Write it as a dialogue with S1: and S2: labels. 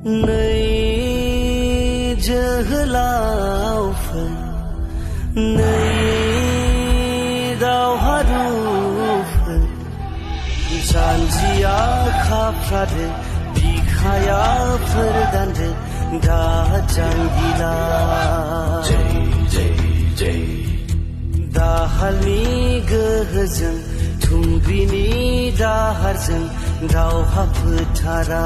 S1: नै जोहोलावफोर नै दावहारुफोर जानजिया खाफ्रादो बिखायाफोर दान्दो दा जांगिला दाहालनि गोहोजों थुंग्रिनि दाहारजों दावहा फोथारा